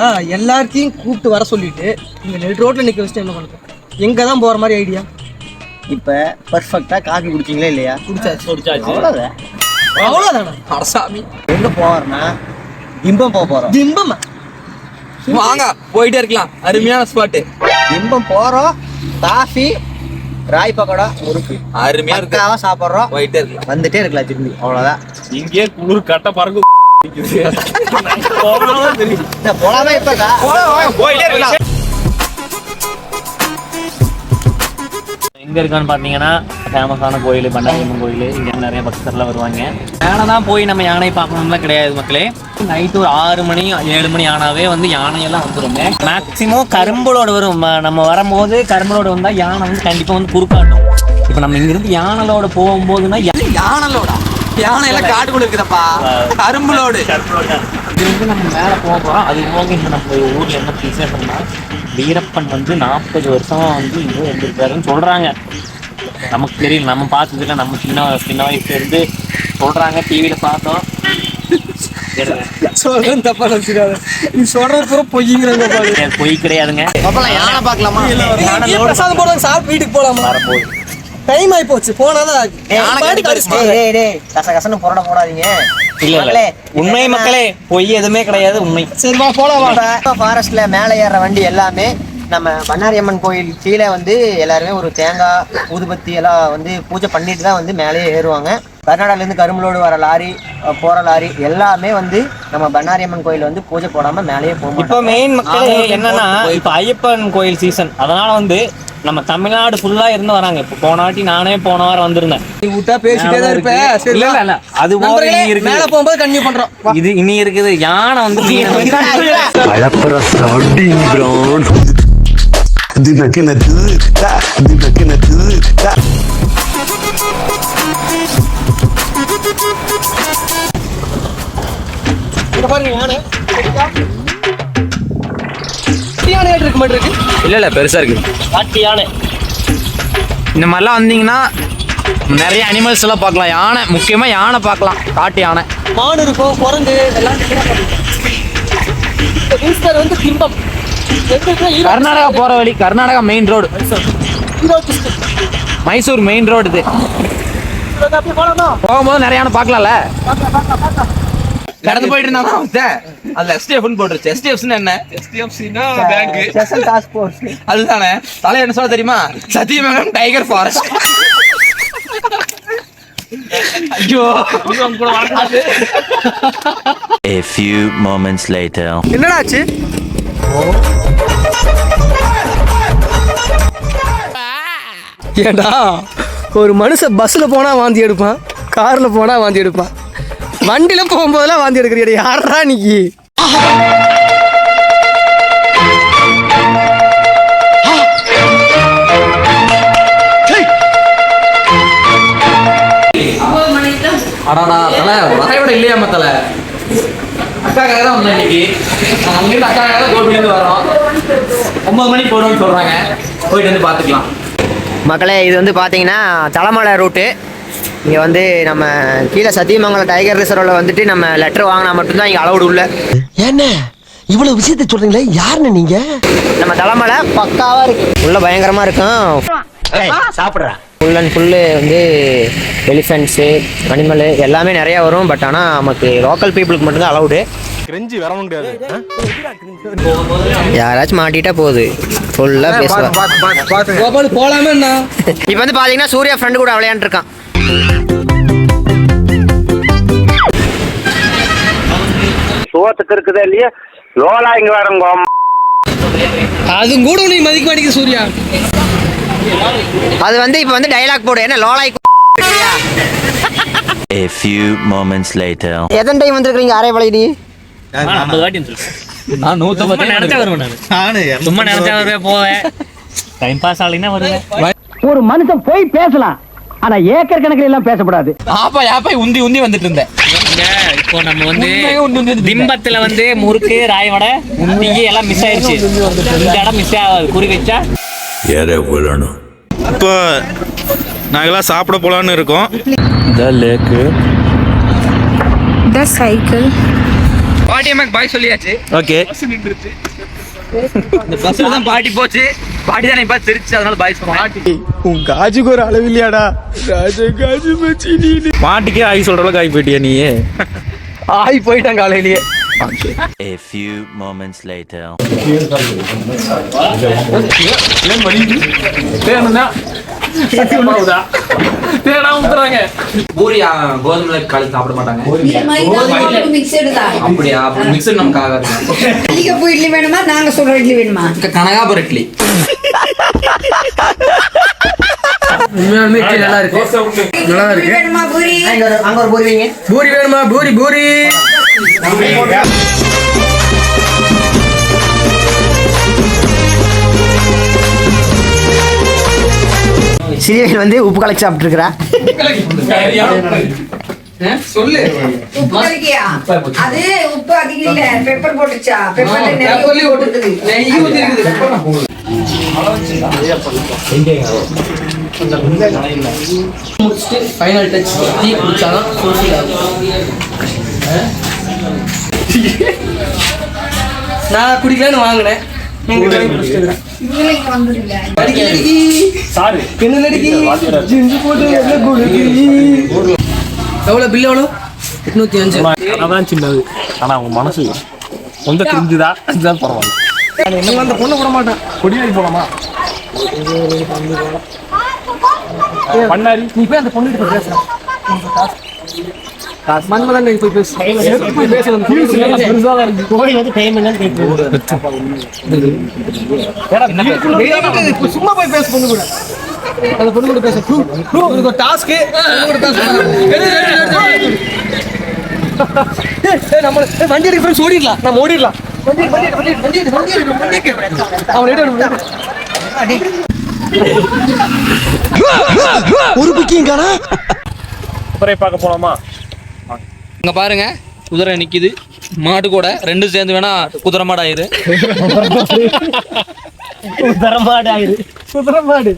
இல்லையா, எல்லாத்தையும் கூப்பிட்டு வர சொல்லிட்டு நீங்க ரோட்ல நிக்க வச்சுட்டு என்ன பண்ணுறோம்? எங்க தான் போற மாதிரி ஐடியா? இப்போ பர்ஃபெக்டா காஃபி குடிச்சிங்களா இல்லையா? குடிச்சாச்சு. அவ்வளோதான். அவ்வளோதானா? அரசாமி எங்க போறோம்னா திம்பம் போறோம். திம்பமா? வாங்க போயிட்டே இருக்கலாம். அருமையான ஸ்பாட்டு. திம்பம் போறோம். காஃபி, ராய் பக்கோடா, முறுக்கு அருமையா இருக்கு. சாப்பிட்றோம், போயிட்டே இருக்கலாம். வந்துட்டே இருக்கலாம் திரும்பி. அவ்வளோதான். இங்கே குளிர் கட்ட பறக்கு போலாமே இப்ப போயிட்டே இருக்கலாம். எங்க இருக்கான்னு பாத்தீங்கன்னா ஃபேமஸான கோயில் பண்டாரியம்மன் கோயில். இங்க நிறைய பக்தர்லாம் வருவாங்க. யானை தான் போய் நம்ம யானை பார்க்கணும்லாம் கிடையாது மக்களே. நைட்டு ஒரு 6 மணி 7 மணி ஆனாவே வந்து யானையெல்லாம் வந்துருங்க. மேக்சிமம் கரும்பலோடு வரும். நம்ம வரும்போது கரும்பலோடு வந்தா யானை வந்து கண்டிப்பா வந்து குறுக்காட்டும். இப்ப நம்ம இங்கிருந்து யானலோட போகும்போதுன்னா யானலோடா யானை எல்லாம் காட்டுக்குள்ள இருக்குதப்பா. கரும்புலோடு இது வந்து நம்ம மேலே போக போகிறோம். அது போக இந்த நம்ம ஊரில் என்ன விசேஷம்னா வீரப்பன் வந்து 40 வருஷமா வந்து இன்னும் இருந்திருக்காருன்னு சொல்கிறாங்க. நமக்கு தெரியல, நம்ம பார்த்ததில்ல. நம்ம சின்ன வயசுல இருந்து சொல்கிறாங்க, டிவியில் பார்த்தோம். சொல்றேன் தப்பா நினைச்சுக்காத. நீ சொல்றது பூரா பொய்ங்கிறாங்க. பொய் கிடையாதுங்க. யானை பார்க்கலாமா? பிரசாதம் போடுவாங்க, சாப்பிட்டு வீட்டுக்கு போலாமா? வரும்போது டைம் ஆகி போச்சு. போனாதான் கசகசன்னு புரட போடாதீங்க. இல்ல உண்மை மக்களே, பொய் எதுவுமே கிடையாது, உண்மை. சரிமா போலாம். ஃபாரஸ்ட்ல மேலே ஏற வண்டி எல்லாமே நம்ம பண்ணாரியம்மன் கோயில் கீழே வந்து எல்லாருமே ஒரு தேங்காய் ஊதுபத்தி எல்லாம் வந்து பூஜை பண்ணிட்டு தான் வந்து மேலேயே ஏறுவாங்க. கர்நாடகாலேருந்து கரும்பலோடு வர லாரி, போற லாரி எல்லாமே வந்து நம்ம பண்ணாரியம்மன் கோயில் வந்து பூஜை போடாம மேலேயே போகும். இப்போ மெயின் மக்களே என்னன்னா, இப்போ ஐயப்பன் கோயில் சீசன். அதனால வந்து நம்ம தமிழ்நாடு ஃபுல்லா இருந்து வராங்க. இப்போ போன வாட்டி நானே போன வாரம் வந்திருந்தேன். நீ விட்டா பேசிட்டே தான் இருப்பேன். சரி இல்ல அது போக இனி இருக்கு. மேல போகும்போது கண்டினியூ பண்றோம். இது இனி இருக்குது. யானை வந்து இல்ல பெருசா இருக்கு. காட்டு யானை. இந்த மாதிரிலாம் வந்தீங்கன்னா நிறைய அனிமல்ஸ் எல்லாம் பார்க்கலாம். யானை முக்கியமா யானை பார்க்கலாம். காட்டு யானை, மான் இருக்கும், குரங்கு எல்லாம் வந்து திம்பம். கர்நாடகா போற வழி. Karnataka main road, Mysore main road. இது போகும்போது நிறைய யானை பார்க்கலாம்ல. கடந்து போயிட்டு இருந்தா அதுல STFன்னு போட்டுருச்சு. STFன்னு என்ன? STFன்னா பேங்க், ஸ்பெஷல் டாஸ்க் ஃபோர்ஸ். அதுதானே. தலை என்ன சொல்ல தெரியுமா? Sathyamangalam tiger forest. ஐயோ, A few moments later. என்னடாச்சு? ஏண்டா ஒரு மனுஷன் பஸ்ல போனா வாந்தி எடுப்பான், கார்ல போனா வாந்தி எடுப்பான், வண்டியில போகும்போதெல்லாம் வாந்தி எடுக்கிறியா? யாரா நீ? அடாடா தலை வரையோட இல்லையாம தலை. அக்காக்காக தான் வந்தேன் இன்னைக்கு. அங்கிருந்து அக்காக்காக தான் கோபிலேருந்து வரோம். 9 மணிக்கு போடுவோம்னு சொல்றாங்க. போயிட்டு வந்து பார்த்துக்கலாம். மக்களே, இது வந்து பார்த்தீங்கன்னா தலைமலை ரூட்டு. இங்கே வந்து நம்ம கீழே சத்தியமங்கலம் டைகர் ரிசர்வில் வந்துட்டு நம்ம லெட்டர் வாங்கினா மட்டும்தான் இங்கே அலௌடு உள்ள. என்ன இவ்வளவு விஷயத்தை சொல்றீங்களே, யாருன்னு நீங்க? நம்ம தலைமலை பக்காவாக இருக்கு. உள்ள பயங்கரமாக இருக்கும். சாப்பிட்றா ஃபுல் அண்ட் ஃபுல்லு வந்து எலிஃபென்ட்ஸு, அனிமலு எல்லாமே நிறையா வரும். பட் ஆனால் நமக்கு லோக்கல் பீப்புளுக்கு மட்டும்தான் அலௌடு. யாராச்சும் மாட்டிட்டா போகுது, ஃபுல்லாக பேசுவாங்க. போலாமே. இப்போ வந்து பார்த்தீங்கன்னா சூர்யா ஃப்ரெண்டு கூட விளையாண்டுருக்கான். சோத்துக்கு இருக்குதா இல்லையா லோலா இங்க வரங்க. அது கூட நீ மதிக்க மாட்டேங்குது சூர்யா. அது வந்து இப்போ வந்து டைலாக் போடு. என்ன லோலாய்? A few moments later. எத்தனை டைம் வந்துருக்கீங்க அரைவளை? நீ 50 வாட்டி நான் 150 நினைச்சா வருவேன். நான் சும்மா நினைச்சா வருவேன், போவேன். டைம் பாஸ் ஆகலைன்னா வருவேன். ஒரு மனுஷன் போய் பேசலாம், ஆனா ஏக்கர் கணக்கில் எல்லாம் பேசக்கூடாது. யாப்பா உந்தி உந்தி வந்துட்டு இருந்தேன். இப்போ நம்ம வந்து திம்பத்துல வந்து முறுக்கு, ராயவடை, உந்தி எல்லாம் மிஸ் ஆயிடுச்சு. இந்த இடம் மிஸ் ஆகாது. குறி வச்சா விழணும். இப்போ நாங்களாம் சாப்பிட போலான்னு இருக்கோம். த லேக்கு, த சைக்கிள், பாட்டி அம்மாக்கு பாய் சொல்லியாச்சு. ஓகே. இந்த பஸ்ல தான் பாட்டி போச்சு. பாட்டி தான் இப்ப திருச்சி, அதனால பாய் சொல்லுவாங்க. உன் காஜுக்கு ஒரு அளவு இல்லையாடா ராஜா காஜு மச்சி நீ பாட்டிக்கே ஆகி சொல்ற அளவுக்கு ஆகி போயிட்டியா நீ? ஆகி போயிட்டான் காலையிலேயே. A few moments later. Puri கோதுமை காலை சாப்பிட மாட்டாங்க. அப்படியா? மிக்சர் நமக்கு ஆகாது. இட்லி வேணுமா? நாங்க சொல்ற இட்லி வேணுமா? கனகாபுரம் இட்லி. உண்மையாலுமே இட்லி நல்லா இருக்கு. நல்லா இருக்கு. வேணுமா பூரி? அங்க ஒரு பூரி வைங்க. பூரி வேணுமா? பூரி பூரி. சிறியல் வந்து உப்பு கலக்கி சாப்பிட்டுருக்கிறா. சொல்லு. உப்பு கலக்கியா? அது உப்பு அதிகம் இல்ல, பெப்பர் போட்டுச்சா? பெப்பர்ல நிறைய போட்டுருக்குது. நெய் ஊத்தி இருக்குது. முடிச்சுட்டு ஃபைனல் டச் டீ குடிச்சாதான் சோசியல் ஆகும். நான் குடிக்கலான்னு வாங்கினேன். இவங்களுக்கு வந்துருங்க. எவ்வளோ பில் எவ்வளோ? 805. அதான் சின்னது. ஆனா அவங்க மனசு சொந்த தெரிஞ்சுதா அதுதான் பரவாயில்ல. அந்த பொண்ணை போட மாட்டான். கொடியாரி போலாமா? பண்ணாரி நீ போய் அந்த பொண்ணு கிட்ட பேசுற. மன்மதன் நீ போய் பேசு. போய் பேச வந்து கோயில் வந்து டைம் என்னன்னு கேட்குது. சும்மா போய் பேச பொண்ணு கூட. அந்த பொண்ணு கூட பேச. உனக்கு ஒரு டாஸ்க். நம்ம வண்டி எடுக்க ஃப்ரெண்ட்ஸ் ஓடிடலாம். நம்ம ஓடிடலாம். ஒரு புக்கிங் காணா. குதிரை பார்க்க போலாமா? இங்க பாருங்க, குதிரை நிக்குது. மாடு கூட ரெண்டு சேர்ந்து வேணா குதிரை மாடு ஆயிரு. குதிரை மாடு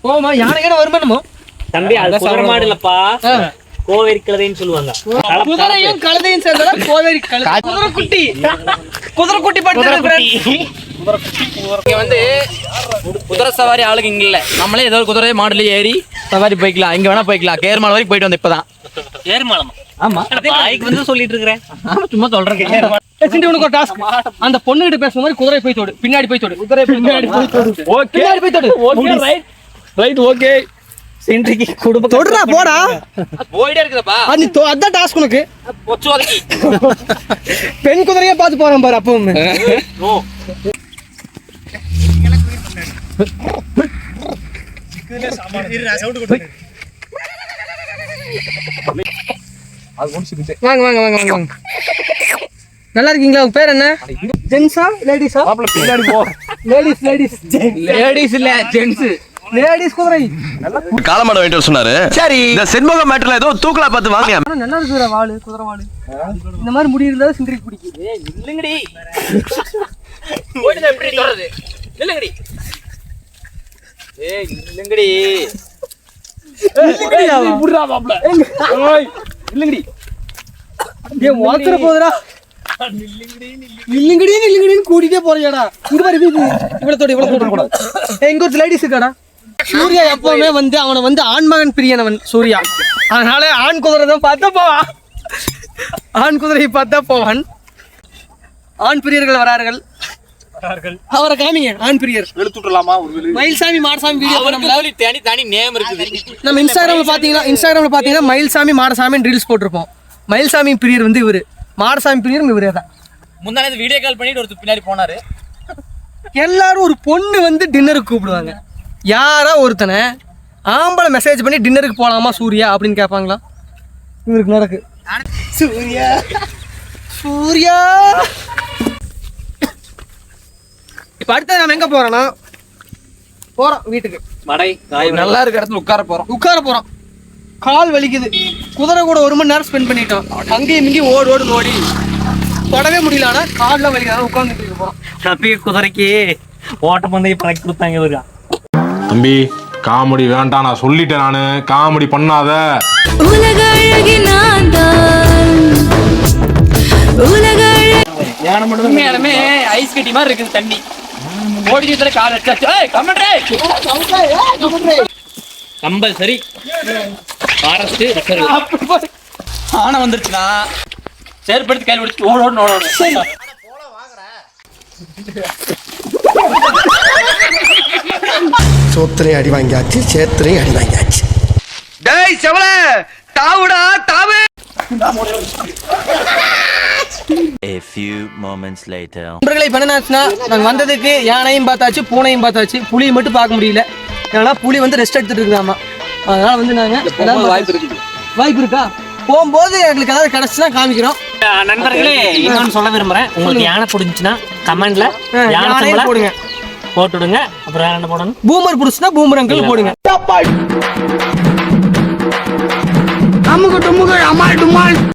போமா. யானைக்கான வருமானமோ தம்பி, அது குதிரை மாடு இல்லப்பா, கோவேரி கழுதைன்னு சொல்லுவாங்க. குதிரையும் கழுதையும் சேர்ந்தா கோவேரி கழுதை. குதிரைக்குட்டி. குதிரைக்குட்டி பட்டு இங்க வந்து குதிரை சவாரி ஆளுங்க இங்க இல்ல. நம்மளே ஏதோ ஒரு குதிரை மாடுல ஏறி சவாரி போய்க்கலாம். இங்க வேணா போய்க்கலாம். கேர்மால் வரைக்கும் போயிட்டு வந்து இப்பதான். ஏர்மாலமா? ஆமா, பாய்க்கு வந்து சொல்லிட்டு இருக்கிறேன். சும்மா சொல்றேன். உனக்கு ஒரு டாஸ்க். அந்த பொண்ணு கிட்ட பேசுற மாதிரி குதிரை போய் தோடு. பின்னாடி போய் தோடு. குதிரை பின்னாடி போய் தோடு. ஓகே, பின்னாடி போய் தோடு. Okay, right okay. சென்ட்ரிக்கு குடும்ப தொடுறா போடா. போயிட்டே இருக்குதப்பா. அது அதான் டாஸ்க் உனக்கு. பொச்சு ஒதுக்கி பெண் குதிரையே பார்த்து போறேன் பாரு. அப்பவும் வாங்க வாங்க வாங்க வாங்க வாங்க. நல்லா இருக்கீங்களா? உங்க பேர் என்ன? ஜென்ஸா லேடிஸா? பின்னாடி போ. லேடிஸ் லேடிஸ் லேடிஸ் இல்ல ஜென்ஸ். லேடிஸ் குதிரை. காலமாட வேண்டிய சொன்னாரு. சரி, இந்த செண்பக மேட்டர்ல ஏதோ தூக்கலா பார்த்து வாங்க. ஆனா நல்லா இருக்குற வாளு, குதிரை வாளு. இந்த மாதிரி முடி இருந்தா சிந்திரிக்கு பிடிக்கும். இல்லங்கடி. போயிட்டு எப்படி சொல்றது? இல்லங்கடி. ஏய் இல்லங்கடி. புடுறா மாப்ள. ஓய் இல்லங்கடி. ஏய் வாத்தற போதுடா. இல்லங்கடி கூடிட்டே போறியாடா. இங்க பாரு இவ்வளவு தோட. எங்க ஒரு லேடிஸ் இருக்காடா. சூர்யா எப்பவுமே வந்து அவனை வந்து ஆண்மகன் பிரியனவன் சூர்யா. அதனால ஆண் குதிரை தான் பார்த்தா போவான். ஆண் குதிரையை பார்த்தா போவான். ஆண் பிரியர்கள் வரார்கள். அவரை காமிங்க. ஆண் பிரியர் எடுத்துடலாமா? ஒரு மயில்சாமி மாடசாமி வீடியோ அவருக்கு தனி தனி நேம் இருக்குது. நம்ம இன்ஸ்டாகிராம்ல பாத்தீங்கன்னா மயில்சாமி மாடசாமி ரீல்ஸ் போட்டிருப்போம். மயில்சாமி பிரியர் வந்து இவரு, மாடசாமி பிரியர் இவரே தான். முந்தானே வீடியோ கால் பண்ணிட்டு ஒருத்தர் பின்னாடி போனாரு. எல்லாரும் ஒரு பொண்ணு வந்து டின்னருக்கு கூப்பிடுவாங்க. யாரா ஒருத்தனை ஆம்பளை மெசேஜ் பண்ணி டின்னருக்கு போலாமா சூர்யா அப்படின்னு கேட்பாங்களா? இவருக்கு நடக்கு. சூர்யா சூர்யா. இப்ப அடுத்தது நம்ம எங்க போறோம்னா போறோம் வீட்டுக்கு. மடை நல்லா இருக்க இடத்துல உட்கார போறோம். கால் வலிக்குது. குதிரை கூட 1 மணி நேரம் ஸ்பெண்ட் பண்ணிட்டோம். அங்கேயும் இங்கேயும் ஓடி தொடவே முடியல. ஆனா கால்லாம் வலிக்காத உட்காந்துட்டு போறோம். தம்பி குதிரைக்கு ஓட்டப்பந்தயம் பழக்கி கொடுத்தாங்க இவரு. தம்பி காமெடி வேண்டாம், நான் சொல்லிட்டேன். நானு காமெடி பண்ணாத. உலக அழகி நான் தான், உண்மையாலுமே ஐஸ் கட்டி மாதிரி இருக்குது தண்ணி. ஓடிக்கிறதுல கால் அடிச்சாச்சு. Compulsory forest reserve. ஆனை வந்துருச்சுன்னா செயற்படுத்தி கையில் பிடிச்சி ஓடணும். சோத்திரையும் அடி வாங்கியாச்சு, சேத்திரையும் அடி வாங்கியாச்சு. டேய் செவல தாவுடா தாவு. A few moments later. நண்பர்களை இப்ப என்னாச்சுன்னா நாங்க வந்ததுக்கு யானையும் பார்த்தாச்சு, பூனையும் பார்த்தாச்சு, புலியை மட்டும் பார்க்க முடியல. ஏன்னா புலி வந்து ரெஸ்ட் எடுத்துட்டு இருக்குதாமா. அதனால வந்து நாங்க வாய்ப்பு இருக்கா போகும்போது எங்களுக்கு ஏதாவது கிடைச்சுன்னா காமிக்கிறோம். நண்பர்களே இன்னொன்னு சொல்ல விரும்புறேன். உங்களுக்கு யானை பிடிச்சுன்னா கமெண்ட்ல யானை போடுங்க, போட்டுடுங்க. அப்புறம் என்ன போடணும்? பூமர் பிடிச்சுன்னா பூமரங்கள் போடுங்க. அம்முக்கு டும்முக்கு அம்மாள் டும்மாள்.